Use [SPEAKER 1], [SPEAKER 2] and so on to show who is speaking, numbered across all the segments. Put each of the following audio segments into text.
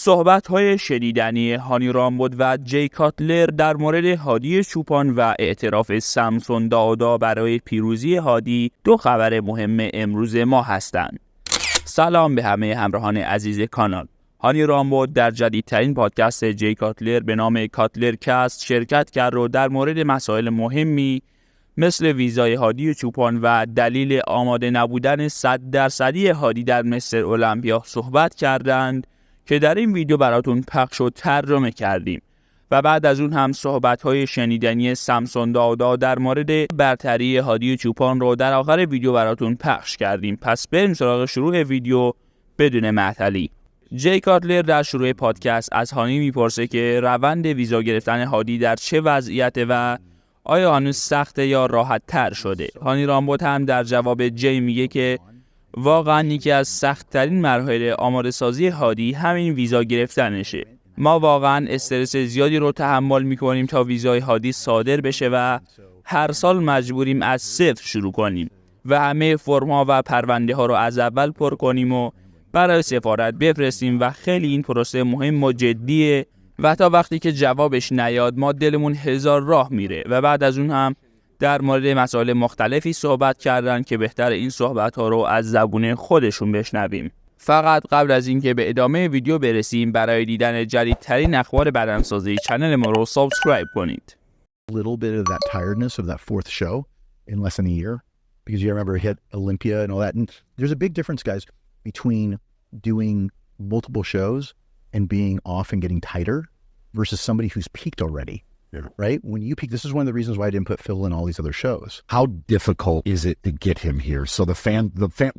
[SPEAKER 1] صحبت‌های شنیدنی هانی رامبد و کاتلر در مورد هادی چوپان و اعتراف سمسون دائودا برای پیروزی هادی دو خبر مهم امروز ما هستند. سلام به همه همراهان عزیز کانال. هانی رامبد در جدیدترین پادکست کاتلر به نام کاتلر کست شرکت کرد و در مورد مسائل مهمی مثل ویزای هادی چوپان و دلیل آماده نبودن 100% هادی در مسترالمپیا صحبت کردند که در این ویدیو براتون پخش و ترجمه کردیم و بعد از اون هم صحبت‌های شنیدنی سمسون دائودا در مورد برتری هادی چوپان رو در آخر ویدیو براتون پخش کردیم. پس بریم سراغ شروع ویدیو بدون معطلی. کاتلر در شروع پادکست از هانی میپرسه که روند ویزا گرفتن هادی در چه وضعیته و آیا هنوز سخته یا راحت تر شده. هانی رامبد هم در جواب میگه که واقعا یکی از سخت‌ترین مراحل آماده سازی هادی همین ویزا گرفتنشه. ما واقعا استرس زیادی رو تحمل میکنیم تا ویزای هادی صادر بشه و هر سال مجبوریم از صفر شروع کنیم و همه فرم‌ها و پرونده ها رو از اول پر کنیم و برای سفارت بفرستیم و خیلی این پروسه مهم و جدیه و تا وقتی که جوابش نیاد ما دلمون هزار راه میره. و بعد از اون هم در مورد مسائل مختلفی صحبت کردن که بهتر این صحبت ها رو از زبون خودشون بشنویم. فقط قبل از اینکه به ادامه ویدیو برسیم برای دیدن جدیدترین اخبار بدنسازی کانال ما رو سابسکرایب کنید.
[SPEAKER 2] Little bit of that tiredness of that fourth show in less than a year because you remember hit Olympia and all that, and there's a big difference, guys, between doing multiple shows and being off and getting tighter versus somebody who's peaked already. Yeah. Right? When you peak, this is one of the reasons why I didn't put Phil in all these other shows.
[SPEAKER 3] How difficult is it to get him here? So the fan,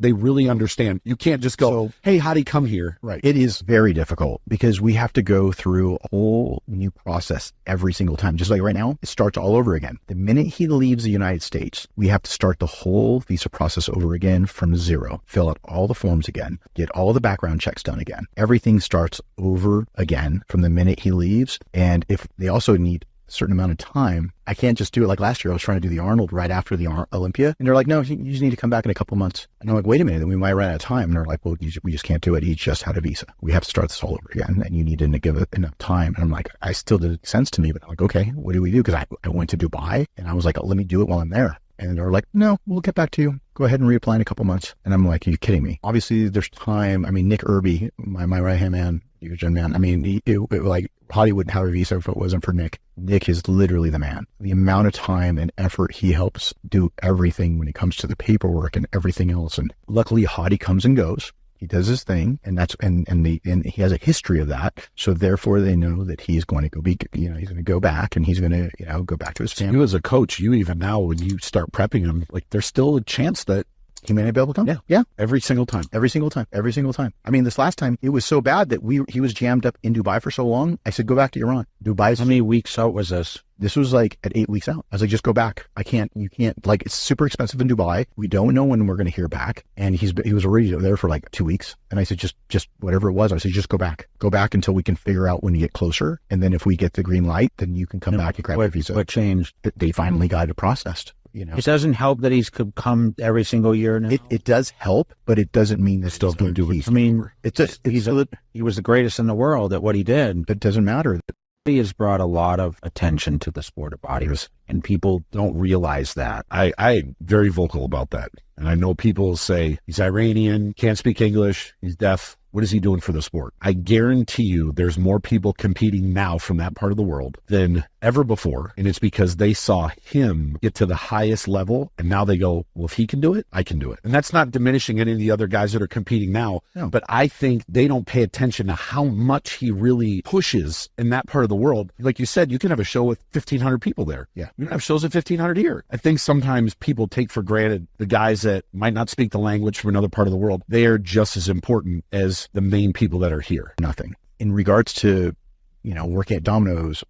[SPEAKER 3] they really understand. You can't just go, hey, how'd he come here?
[SPEAKER 2] Right. It is very difficult because we have to go through a whole new process every single time. Just like right now, it starts all over again. The minute he leaves the United States, we have to start the whole visa process over again from zero. Fill out all the forms again. Get all the background checks done again. Everything starts over again from the minute he leaves. And if they also need certain amount of time. I can't just do it like last year. I was trying to do the Arnold right after the Olympia. And they're like, no, you just need to come back in a couple months. And I'm like, wait a minute, then we might run out of time. And they're like, well, we just can't do it. He just had a visa. We have to start this all over again. And you need to give it enough time. And I'm like, I still did sense to me, but I'm like, okay, what do we do? Because I went to Dubai and I was like, oh, let me do it while I'm there. And they're like, no, we'll get back to you. Go ahead and reapply in a couple months. And I'm like, are you kidding me? Obviously, there's time. I mean, Nick Irby, my right-hand man, man. I mean, like, Hadi wouldn't have a visa if it wasn't for Nick. Nick is literally the man. The amount of time and effort he helps do everything when it comes to the paperwork and everything else. And luckily, Hadi comes and goes. He does his thing, and that's and he has a history of that. So therefore, they know that he's going to he's going to go back, and he's going to go back to his family.
[SPEAKER 3] You as a coach, you even now when you start prepping him, like there's still a chance that
[SPEAKER 2] he may not be able to come. Yeah.
[SPEAKER 3] Every single time.
[SPEAKER 2] I mean, this last time, it was so bad that he was jammed up in Dubai for so long. I said, go back to Iran. Dubai's...
[SPEAKER 3] How many weeks out was this?
[SPEAKER 2] This was like at 8 weeks out. I was like, just go back. You can't, like, it's super expensive in Dubai. We don't know when we're going to hear back. And he was already there for like 2 weeks. And I said, just whatever it was. I said, just go back. Go back until we can figure out when you get closer. And then if we get the green light, then you can come back and grab your visa.
[SPEAKER 3] What changed?
[SPEAKER 2] They finally got it processed. You know,
[SPEAKER 4] it doesn't help that he's could come every single year now.
[SPEAKER 2] It does help, but it doesn't mean that
[SPEAKER 3] still going to do it.
[SPEAKER 4] I mean, he was the greatest in the world at what he did.
[SPEAKER 2] It doesn't matter.
[SPEAKER 4] He has brought a lot of attention to the sport of bodybuilding, and people don't realize that.
[SPEAKER 3] I'm very vocal about that. And I know people say he's Iranian, can't speak English, he's deaf. What is he doing for the sport? I guarantee you there's more people competing now from that part of the world than ever before. And it's because they saw him get to the highest level. And now they go, well, if he can do it, I can do it. And that's not diminishing any of the other guys that are competing now. No. But I think they don't pay attention to how much he really pushes in that part of the world. Like you said, you can have a show with 1,500 people there.
[SPEAKER 2] Yeah.
[SPEAKER 3] You can have shows of 1,500 here. I think sometimes people take for granted the guys that might not speak the language from another part of the world. They are just as important as the main people that are here.
[SPEAKER 2] Nothing. In regards to, working at Domino's,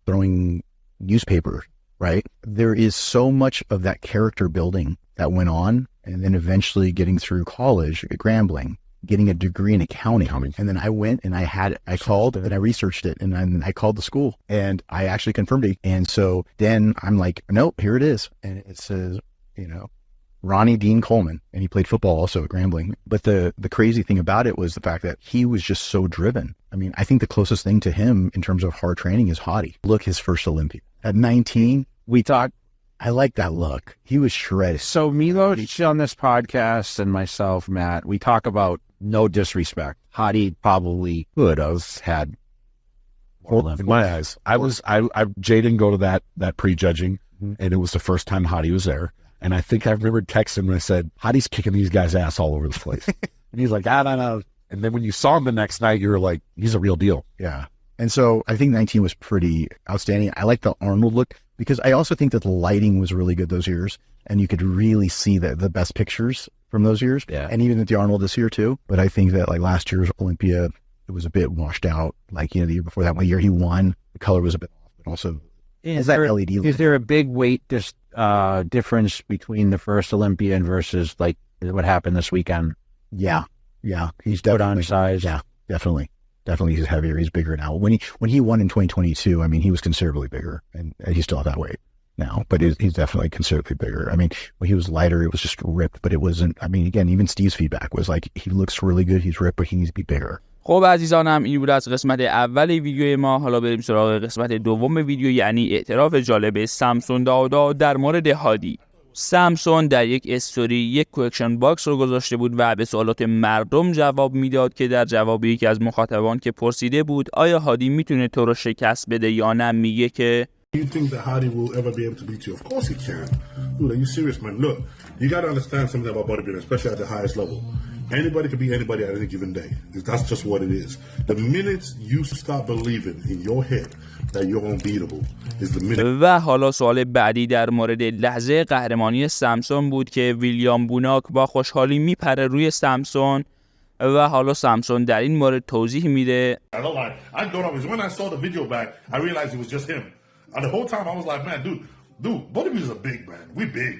[SPEAKER 2] throwing newspaper, right? There is so much of that character building that went on, and then eventually getting through college at Grambling, getting a degree in accounting. And then I went and I called and I researched it, and then I called the school and I actually confirmed it. And so then I'm like, nope, here it is. And it says, Ronnie Dean Coleman, and he played football also at Grambling. But the crazy thing about it was the fact that he was just so driven. I mean, I think the closest thing to him in terms of hard training is Hadi. Look, his first Olympia. At 19, I like that look. He was shredded.
[SPEAKER 4] So Milos on this podcast and myself, Matt, we talk about no disrespect. Hadi probably could have had more
[SPEAKER 3] Well, in my eyes, Jay didn't go to that prejudging, and it was the first time Hadi was there. And I think I remember texting him and I said, Hadi's kicking these guys' ass all over the place. And he's like, I don't know. And then when you saw him the next night, you were like, he's a real deal.
[SPEAKER 2] Yeah. And so I think 19 was pretty outstanding. I like the Arnold look because I also think that the lighting was really good those years. And you could really see the best pictures from those years.
[SPEAKER 4] Yeah.
[SPEAKER 2] And even at the Arnold this year too. But I think that like last year's Olympia, it was a bit washed out. Like, the year before that, one year he won, the color was a bit off, but also
[SPEAKER 4] Is
[SPEAKER 2] that
[SPEAKER 4] there,
[SPEAKER 2] LED
[SPEAKER 4] is there a big weight difference between the first Olympian versus like what happened this weekend?
[SPEAKER 2] Yeah. He's
[SPEAKER 4] Put
[SPEAKER 2] definitely
[SPEAKER 4] on size.
[SPEAKER 2] Yeah, definitely. He's heavier. He's bigger now. When he won in 2022, I mean, he was considerably bigger, and he's still at that weight now, but he's definitely considerably bigger. I mean, when he was lighter, it was just ripped, but it wasn't. I mean, again, even Steve's feedback was like, he looks really good. He's ripped, but he needs to be bigger.
[SPEAKER 1] خب عزیزانم، این بود از قسمت اول ویدیوی ما. حالا بریم سراغ قسمت دوم ویدیو، یعنی اعتراف جالب سمسون دائودا در مورد هادی. سمسون در یک استوری یک کوئکشن باکس رو گذاشته بود و به سوالات مردم جواب میداد که در جواب یکی از مخاطبان که پرسیده بود آیا هادی میتونه تو رو شکست بده یا نه، میگه که
[SPEAKER 5] You think that Hadi will ever be able to beat you? Of course he can. Dude, are you serious, man? Look, you got to understand something about bodybuilding, especially at the highest level. Anybody can beat anybody at any given day. That's just what it is. The minute you start believing in your head that you're unbeatable is the minute.
[SPEAKER 1] و حالا سوال بعدی در مورد لحظه قهرمانی سمسون بود که ویلیام بوناک با خوشحالی میپره روی سمسون و حالا سمسون در این مورد توضیح میده.
[SPEAKER 5] I don't lie. I don't always. When I saw the video back, I realized it was just him. And the whole time I was like, man, dude, bodybuilders are big, man. We big.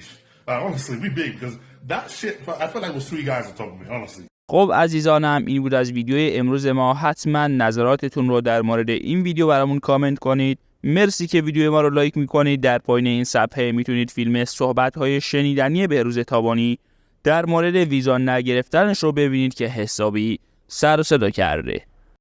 [SPEAKER 5] Honestly, we big because that shit. I felt like it was three guys that talked to me. Honestly.
[SPEAKER 1] خب عزیزانم، این بود از ویدیوی امروز ما. حتما نظراتتون رو در مورد این ویدیو برامون کامنت کنید. مرسی که ویدیو ما رو لایک میکنید. در پایین این صفحه میتونید فیلم صحبت های شنیدنی بهروز تابانی در مورد ویزا نگرفتنش رو ببینید که حسابی سر و صدا کرده.